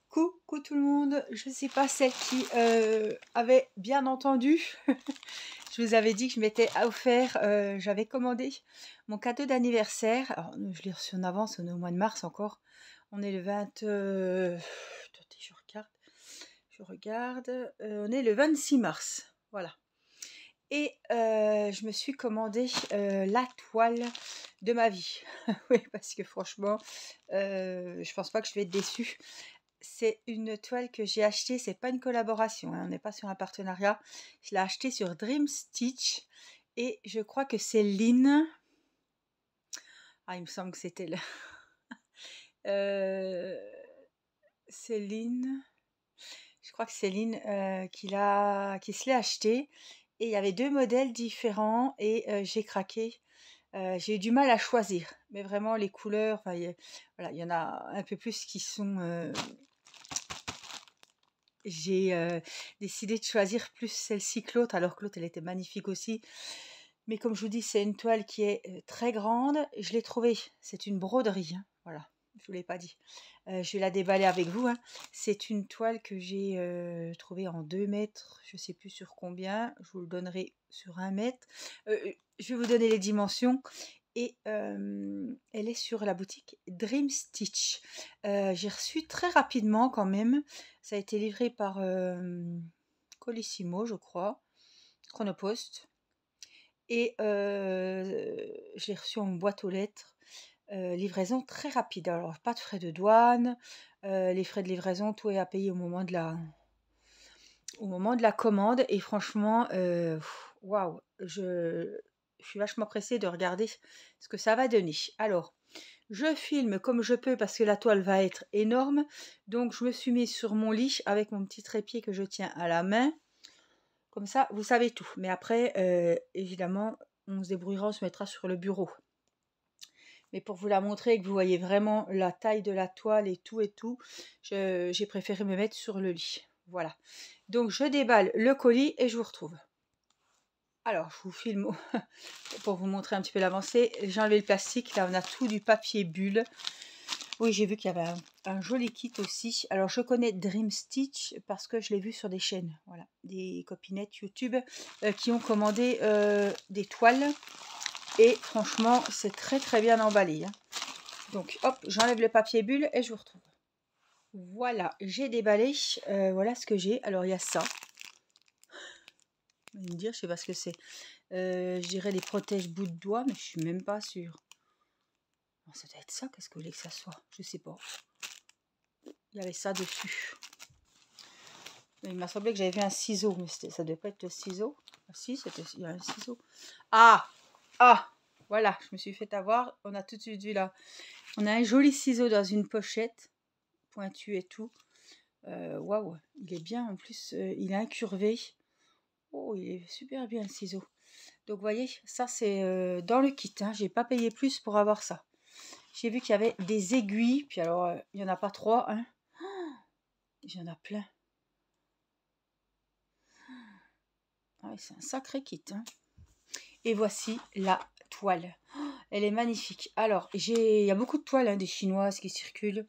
Coucou tout le monde, je ne sais pas celle qui avait bien entendu. Je vous avais dit que je m'étais offert, j'avais commandé mon cadeau d'anniversaire. Alors, je l'ai reçu en avance, on est au mois de mars encore. On est le 20... attendez, je regarde. On est le 26 mars, voilà. Et je me suis commandé la toile de ma vie. Oui, parce que franchement, je pense pas que je vais être déçue. C'est une toile que j'ai achetée, c'est pas une collaboration, hein, on n'est pas sur un partenariat. Je l'ai achetée sur Dream Stitch et je crois que Céline, ah il me semble que c'était là. Céline, je crois que Céline qui se l'est acheté et il y avait deux modèles différents et j'ai craqué. J'ai eu du mal à choisir, mais vraiment les couleurs, enfin, voilà, il y en a un peu plus qui sont. J'ai décidé de choisir plus celle-ci que l'autre, alors que l'autre, elle était magnifique aussi. Mais comme je vous dis, c'est une toile qui est très grande. Je l'ai trouvée, c'est une broderie, hein, voilà, je ne vous l'ai pas dit. Je vais la déballer avec vous, hein. C'est une toile que j'ai trouvée en 2 mètres, je ne sais plus sur combien, je vous le donnerai sur 1 mètre. Je vais vous donner les dimensions. Et elle est sur la boutique Dream Stitch. J'ai reçu très rapidement quand même. Ça a été livré par Colissimo, je crois, Chronopost. Et je l'ai reçu en boîte aux lettres. Livraison très rapide. Alors, pas de frais de douane. Les frais de livraison, tout est à payer au moment de la commande. Et franchement, waouh, je suis vachement pressée de regarder ce que ça va donner. Alors, je filme comme je peux parce que la toile va être énorme. Donc, je me suis mise sur mon lit avec mon petit trépied que je tiens à la main. Comme ça, vous savez tout. Mais après, évidemment, on se débrouillera, on se mettra sur le bureau. Mais pour vous la montrer et que vous voyez vraiment la taille de la toile et tout, j'ai préféré me mettre sur le lit. Voilà. Donc, je déballe le colis et je vous retrouve. Alors, je vous filme pour vous montrer un petit peu l'avancée. J'ai enlevé le plastique. Là, on a tout du papier bulle. Oui, j'ai vu qu'il y avait un joli kit aussi. Alors, je connais Dream Stitch parce que je l'ai vu sur des chaînes. Voilà, des copinettes YouTube qui ont commandé des toiles. Et franchement, c'est très très bien emballé, hein. Donc, hop, j'enlève le papier bulle et je vous retrouve. Voilà, j'ai déballé. Voilà ce que j'ai. Alors, il y a ça. Vous allez me dire, je sais pas ce que c'est. Je dirais des protège-bouts de doigts, mais je suis même pas sûre. Oh, ça doit être ça, qu'est-ce que vous voulez que ça soit? Je sais pas. Il y avait ça dessus. Il m'a semblé que j'avais vu un ciseau, mais ça devait pas être le ciseau. Ah si, il y a un ciseau. Ah! Ah! Voilà, je me suis fait avoir. On a tout de suite vu là. On a un joli ciseau dans une pochette, pointu et tout. Waouh, il est bien en plus, il est incurvé. Oh, il est super bien le ciseau. Donc vous voyez, ça c'est dans le kit, hein. J'ai pas payé plus pour avoir ça. J'ai vu qu'il y avait des aiguilles, puis alors il n'y en a pas 3, hein. Il y en a plein. Ah ouais, c'est un sacré kit, hein. Et voici la toile. Elle est magnifique. Alors, il y a beaucoup de toiles, hein, des chinoises qui circulent.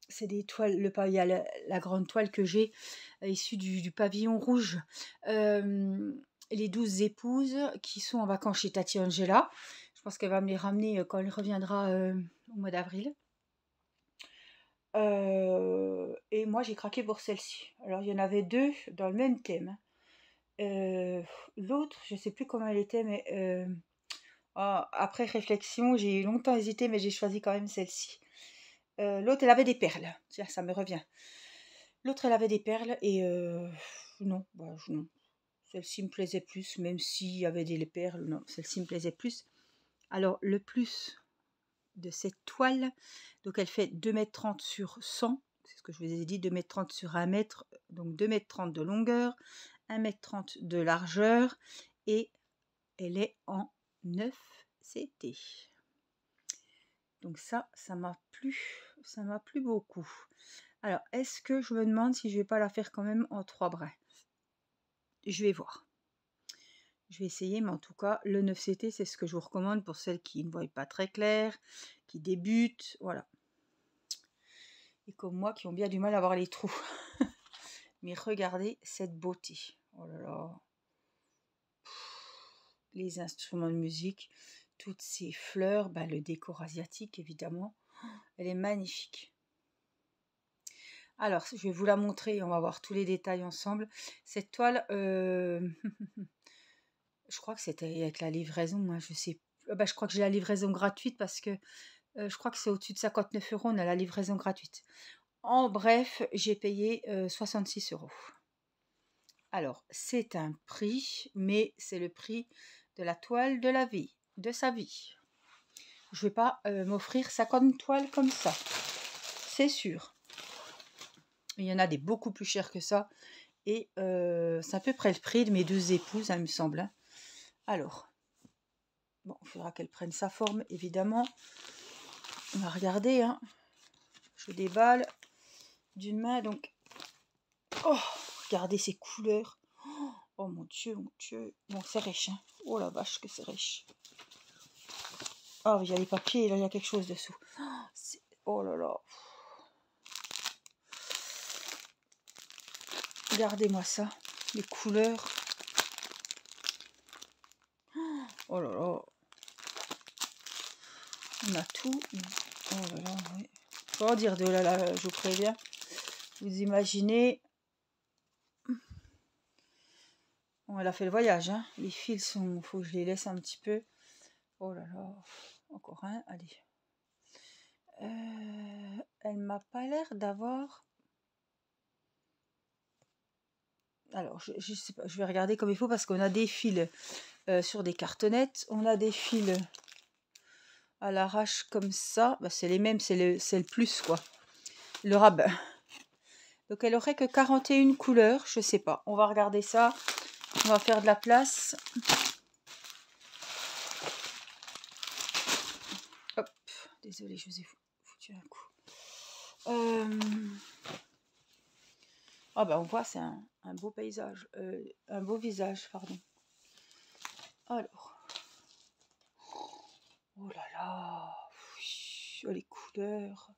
C'est des toiles, il y a la grande toile que j'ai, issue du pavillon rouge. Les 12 épouses qui sont en vacances chez Tati Angela. Je pense qu'elle va me les ramener quand elle reviendra au mois d'avril. Et moi, j'ai craqué pour celle-ci. Alors, il y en avait 2 dans le même thème. L'autre, je ne sais plus comment elle était, mais après réflexion, j'ai longtemps hésité, mais j'ai choisi quand même celle-ci. L'autre, elle avait des perles. Tiens, ça me revient. L'autre, elle avait des perles et non, non. Celle-ci me plaisait plus, même s'il y avait des perles, non, celle-ci me plaisait plus. Alors, le plus de cette toile, donc elle fait 2,30 m sur 100, c'est ce que je vous ai dit, 2,30 m sur 1 mètre, donc 2,30 m de longueur, 1,30 m de largeur, et elle est en 9 CT. Donc ça m'a plu beaucoup. Alors, est-ce que je me demande si je vais pas la faire quand même en 3 brins? Je vais voir. Je vais essayer, mais en tout cas, le 9 CT, c'est ce que je vous recommande pour celles qui ne voient pas très clair, qui débutent, voilà. et comme moi qui ont bien du mal à voir les trous. Mais regardez cette beauté. Oh là là. Les instruments de musique, toutes ces fleurs, bah, le décor asiatique évidemment. Elle est magnifique. Alors, je vais vous la montrer, on va voir tous les détails ensemble. Cette toile, je crois que c'était avec la livraison, moi je sais. Bah, je crois que j'ai la livraison gratuite parce que je crois que c'est au-dessus de 59 euros, on a la livraison gratuite. En bref, j'ai payé 66 euros. Alors, c'est un prix, mais c'est le prix de la toile de la vie, de sa vie. Je ne vais pas m'offrir 50 toiles comme ça, c'est sûr. Il y en a des beaucoup plus chères que ça. Et c'est à peu près le prix de mes deux épouses, il me semble. Hein. Alors, bon, il faudra qu'elle prenne sa forme, évidemment. On va regarder. Hein. Je déballe d'une main, donc... Oh, regardez ces couleurs. Oh mon Dieu, mon Dieu. Bon, c'est riche. Hein. Oh la vache, que c'est riche. Oh, il y a les papiers, là, il y a quelque chose dessous. Oh là là. Regardez-moi ça. Les couleurs. Oh là là. On a tout. Oh là là, oui. Faut en dire de là, là, je vous préviens. Vous imaginez. Bon, elle a fait le voyage, hein. Les fils sont. Faut que je les laisse un petit peu. Oh là là. Encore un, allez. Elle m'a pas l'air d'avoir. Alors, je sais pas, je vais regarder comme il faut parce qu'on a des fils sur des cartonnettes. On a des fils à l'arrache comme ça. Bah, c'est les mêmes, c'est le plus, quoi. Le rabbin. Donc, elle aurait que 41 couleurs. Je sais pas. On va regarder ça. On va faire de la place. Hop. Désolée, je vous ai foutu un coup. Ah bah on voit, c'est un beau paysage. Un beau visage, pardon. Alors. Oh là là. Oh, les couleurs.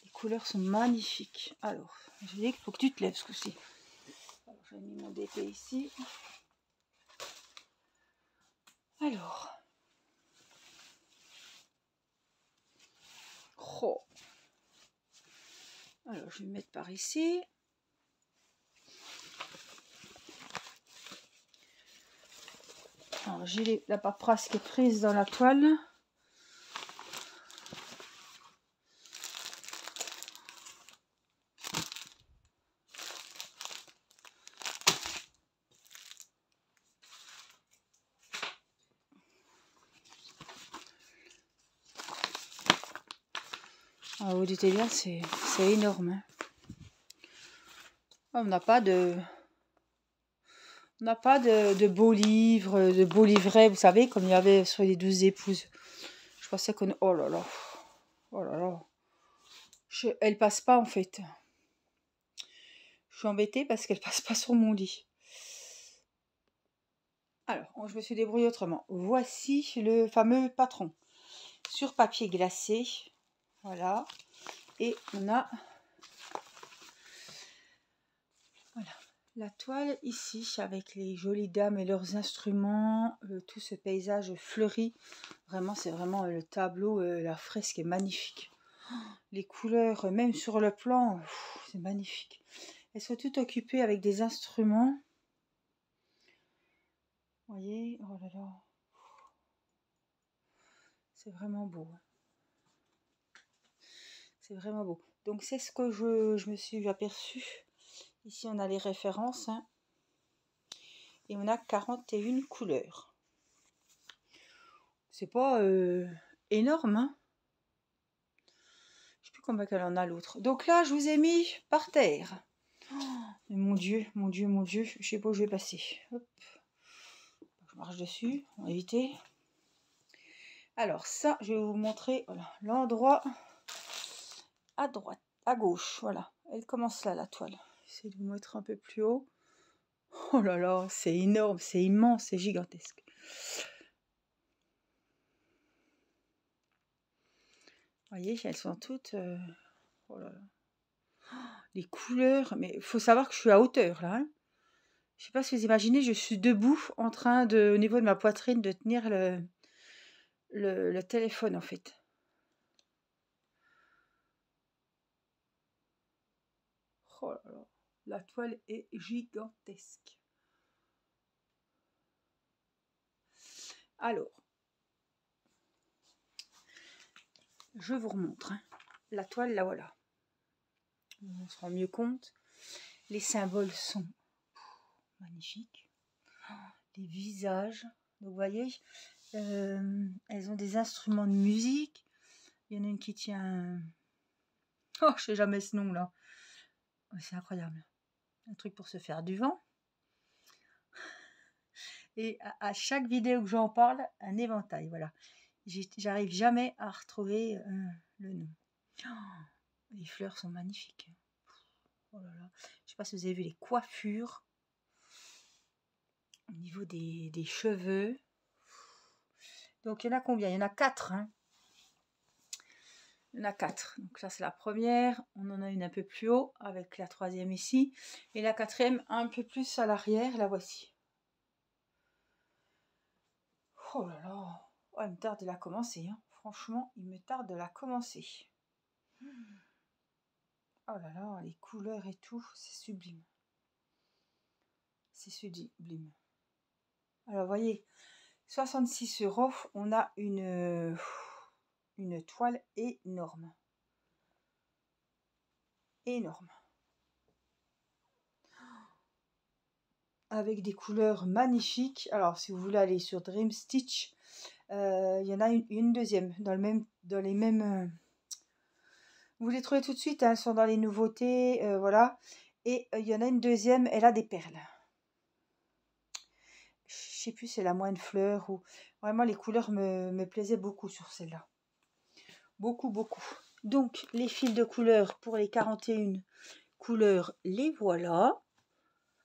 Les couleurs sont magnifiques. Alors, je dis qu'il faut que tu te lèves ce coup-ci. Alors, j'ai mis mon DP ici. Alors. Oh. Alors, je vais me mettre par ici. Alors, j'ai la paperasse qui est prise dans la toile. Ah, vous dites bien, c'est énorme. Hein. On n'a pas de... On n'a pas de beaux livres, de beaux livrets, vous savez, comme il y avait sur les 12 épouses. Je pensais qu'on... Oh là là. Oh là là. Elle passe pas, en fait. Je suis embêtée parce qu'elle passe pas sur mon lit. Alors, je me suis débrouillée autrement. Voici le fameux patron. Sur papier glacé. Voilà. Et on a... Voilà. La toile ici, avec les jolies dames et leurs instruments, tout ce paysage fleuri. Vraiment, c'est vraiment le tableau, la fresque est magnifique. Les couleurs, même sur le plan, c'est magnifique. Elles sont toutes occupées avec des instruments. Vous voyez, oh là là. C'est vraiment beau. C'est vraiment beau. Donc c'est ce que je me suis aperçue. Ici on a les références. Hein. Et on a 41 couleurs. C'est pas énorme. Hein. Je sais plus combien qu'elle en a l'autre. Donc là je vous ai mis par terre. Oh, mais mon Dieu, mon Dieu, mon Dieu. Je sais pas où je vais passer. Hop. Je marche dessus. On va éviter. Alors ça, je vais vous montrer voilà, l'endroit à droite, à gauche. Voilà, elle commence là, la toile. J'essaie de vous mettre un peu plus haut. Oh là là, c'est énorme, c'est immense, c'est gigantesque. Vous voyez, elles sont toutes... Oh là là. Les couleurs, mais il faut savoir que je suis à hauteur là, hein. Je sais pas si vous imaginez, je suis debout en train de, au niveau de ma poitrine, de tenir le téléphone en fait. Oh là là, la toile est gigantesque. Alors, je vous remontre, hein. La toile, là voilà. On se rend mieux compte. Les symboles sont magnifiques. Les visages, donc vous voyez, elles ont des instruments de musique. Il y en a une qui tient... Oh, je sais jamais ce nom là. Oh, c'est incroyable. Un truc pour se faire du vent. Et à chaque vidéo que j'en parle, un éventail, voilà. J'arrive jamais à retrouver le nom. Oh, les fleurs sont magnifiques. Oh là là. Je sais pas si vous avez vu les coiffures. Au niveau des cheveux. Donc il y en a combien? Il y en a 4. Hein. Il y en a 4. Donc ça c'est la première. On en a une un peu plus haut avec la troisième ici. Et la quatrième un peu plus à l'arrière. La voici. Oh là là. Oh, il me tarde de la commencer. Hein. Franchement, il me tarde de la commencer. Oh là là, les couleurs et tout, c'est sublime. C'est sublime. Alors, vous voyez, 66 €, on a une toile énorme. Énorme. Avec des couleurs magnifiques. Alors, si vous voulez aller sur Dream Stitch, il y en a une deuxième dans les mêmes... vous les trouvez tout de suite, hein, elles sont dans les nouveautés, voilà. Et il y en a une deuxième, elle a des perles. Je sais plus, c'est la moine fleur ou... Vraiment, les couleurs me plaisaient beaucoup sur celle-là. Beaucoup, beaucoup. Donc, les fils de couleurs pour les 41 couleurs, les voilà.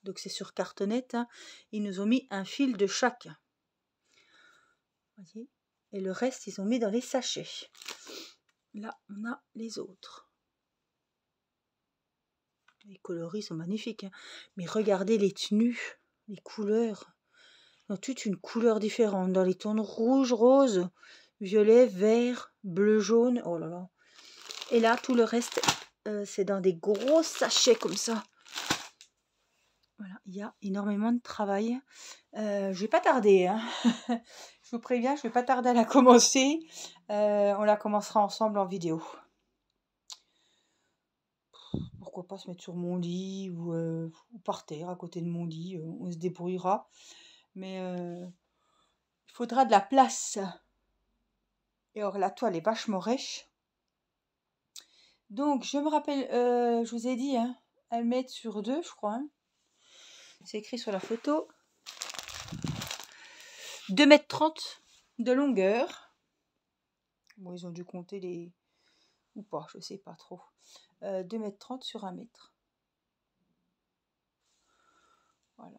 Donc, c'est sur cartonnette. Hein. Ils nous ont mis un fil de chacun. Voyez. Et le reste, ils ont mis dans les sachets. Là, on a les autres. Les coloris sont magnifiques. Hein. Mais regardez les tenues, les couleurs. Dans toute une couleur différente. Dans les tons rouge, rose, violet, vert, bleu, jaune. Oh là là. Et là, tout le reste, c'est dans des gros sachets comme ça. Voilà, il y a énormément de travail. Je vais pas tarder. Hein. Je vous préviens, je vais pas tarder à la commencer. On la commencera ensemble en vidéo. Pourquoi pas se mettre sur mon lit ou par terre à côté de mon lit. On se débrouillera. Mais il faudra de la place. Et or, la toile est vachement rêche. Donc, je me rappelle, je vous ai dit, hein, 1 mètre sur 2, je crois. Hein. C'est écrit sur la photo. 2,30 m de longueur. Bon, ils ont dû compter les... ou pas, je sais pas trop. 2,30 m sur 1 mètre. Voilà.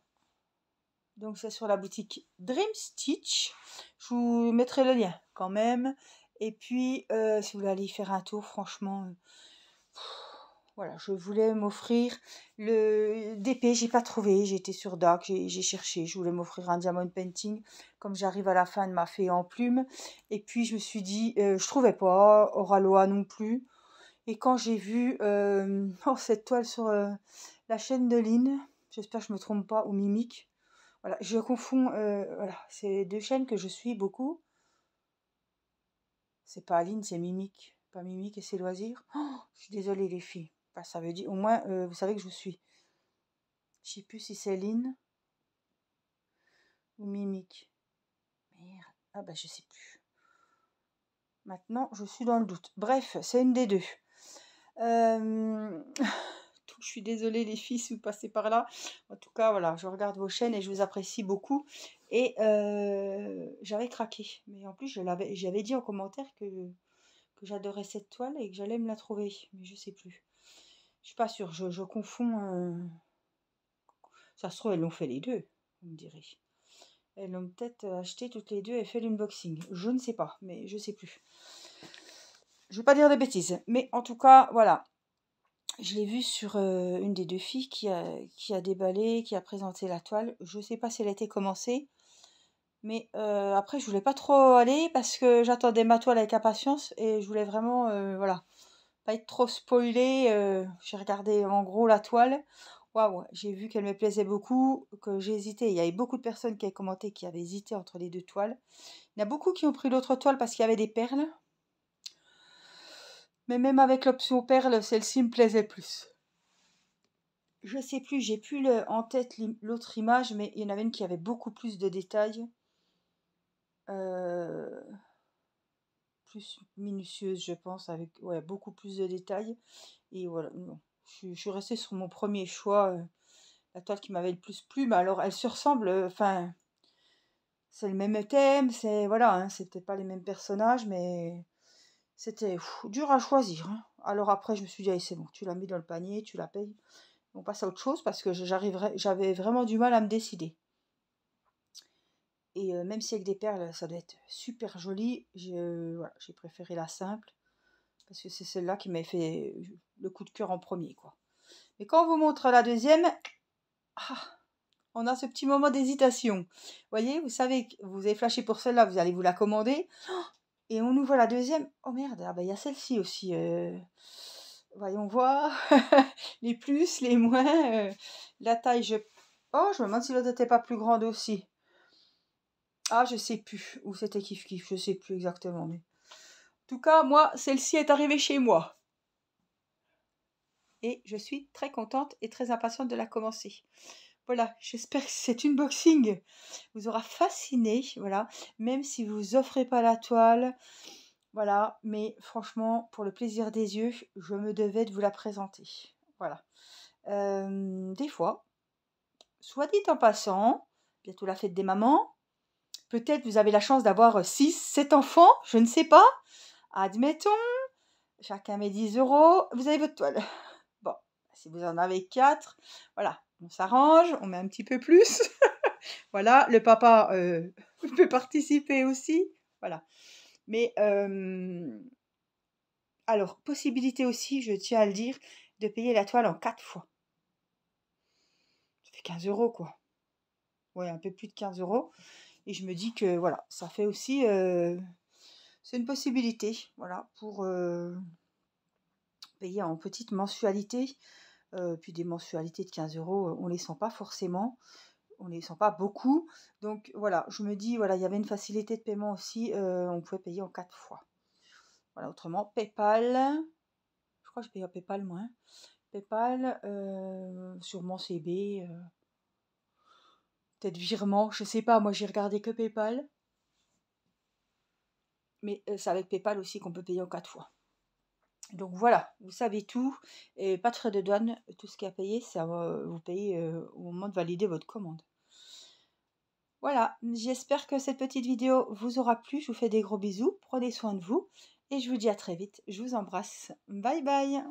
Donc, c'est sur la boutique Dream Stitch. Je vous mettrai le lien quand même. Et puis, si vous voulez aller y faire un tour, franchement... voilà, je voulais m'offrir le DP, j'ai pas trouvé, j'ai été sur Dark, j'ai cherché, je voulais m'offrir un diamond painting, comme j'arrive à la fin de ma fée en plume, et puis je me suis dit, je trouvais pas, Oraloa non plus, et quand j'ai vu cette toile sur la chaîne de Lynn, j'espère que je me trompe pas, ou Mimic, voilà, je confonds, voilà, c'est 2 chaînes que je suis beaucoup, c'est pas Aline, c'est Mimic, pas Mimic et ses loisirs, je suis désolée les filles. Ça veut dire, au moins, vous savez que je vous suis. Je sais plus si c'est Lynn ou Mimic. Merde. Ah bah je sais plus. Maintenant, je suis dans le doute. Bref, c'est une des deux. Donc, je suis désolée les filles si vous passez par là. En tout cas, voilà, je regarde vos chaînes et je vous apprécie beaucoup. Et j'avais craqué. Mais en plus, j'avais dit en commentaire que j'adorais cette toile et que j'allais me la trouver. Mais je sais plus. Je suis pas sûre, je confonds. Ça se trouve, elles l'ont fait les deux, vous me direz. Elles l'ont peut-être acheté toutes les deux et fait l'unboxing. Je ne sais pas, mais je sais plus. Je ne veux pas dire de bêtises. Mais en tout cas, voilà. Je l'ai vu sur une des deux filles qui a déballé, qui a présenté la toile. Je sais pas si elle a été commencée, mais après je voulais pas trop aller parce que j'attendais ma toile avec impatience et je voulais vraiment, voilà, pas être trop spoilée. J'ai regardé en gros la toile. Waouh, j'ai vu qu'elle me plaisait beaucoup, que j'ai hésité. Il y avait beaucoup de personnes qui avaient commenté qui avaient hésité entre les deux toiles. Il y en a beaucoup qui ont pris l'autre toile parce qu'il y avait des perles. Mais même avec l'option perles, celle-ci me plaisait plus. Je sais plus, j'ai plus en tête l'autre image, mais il y en avait une qui avait beaucoup plus de détails. euh, Plus minutieuse, je pense, avec ouais, beaucoup plus de détails. Et voilà, non. Je suis restée sur mon premier choix, la toile qui m'avait le plus plu. Mais alors, elles se ressemblent, enfin, c'est le même thème, c'est voilà, hein, c'était pas les mêmes personnages, mais c'était dur à choisir, hein. Alors après, je me suis dit, allez, c'est bon, tu l'as mis dans le panier, tu la payes. On passe à autre chose parce que j'avais vraiment du mal à me décider. Et même si avec des perles, ça doit être super joli, voilà, j'ai préféré la simple parce que c'est celle-là qui m'a fait le coup de cœur en premier, quoi. Mais quand on vous montre la deuxième, ah, on a ce petit moment d'hésitation. Vous voyez, vous savez que vous avez flashé pour celle-là, vous allez vous la commander. Et on ouvre la deuxième. Oh merde, ah bah il y a celle-ci aussi. Voyons voir. Les plus, les moins. La taille, oh, je me demande si l'autre n'était pas plus grande aussi. Ah, je sais plus. Ou c'était kiff kiff, je sais plus exactement. Mais... En tout cas, moi, celle-ci est arrivée chez moi. Et je suis très contente et très impatiente de la commencer. Voilà, j'espère que cet unboxing vous aura fasciné. Voilà, même si vous offrez pas la toile. Voilà, mais franchement, pour le plaisir des yeux, je me devais de vous la présenter. Voilà. Des fois, soit dit en passant, bientôt la fête des mamans, peut-être vous avez la chance d'avoir 6, 7 enfants, je ne sais pas. Admettons, chacun met 10 €, vous avez votre toile. Bon, si vous en avez 4, voilà, on s'arrange, on met un petit peu plus. Voilà, le papa peut participer aussi. Voilà. Mais alors, possibilité aussi, je tiens à le dire, de payer la toile en 4 fois. Ça fait 15 € quoi. Ouais, un peu plus de 15 €. Et je me dis que voilà, ça fait aussi, c'est une possibilité, voilà, pour payer en petite mensualité. Puis des mensualités de 15 €, on les sent pas forcément, on les sent pas beaucoup. Donc voilà, je me dis, voilà, il y avait une facilité de paiement aussi, on pouvait payer en 4 fois. Voilà, autrement, PayPal, je crois que je paye en PayPal moi, hein. PayPal, sûrement CB, peut-être virement, je sais pas, moi j'ai regardé que PayPal. Mais c'est avec PayPal aussi qu'on peut payer en 4 fois. Donc voilà, vous savez tout, et pas de frais de douane, tout ce qu'il y a à payer, c'est vous payez au moment de valider votre commande. Voilà, j'espère que cette petite vidéo vous aura plu, je vous fais des gros bisous, prenez soin de vous, et je vous dis à très vite, je vous embrasse, bye bye.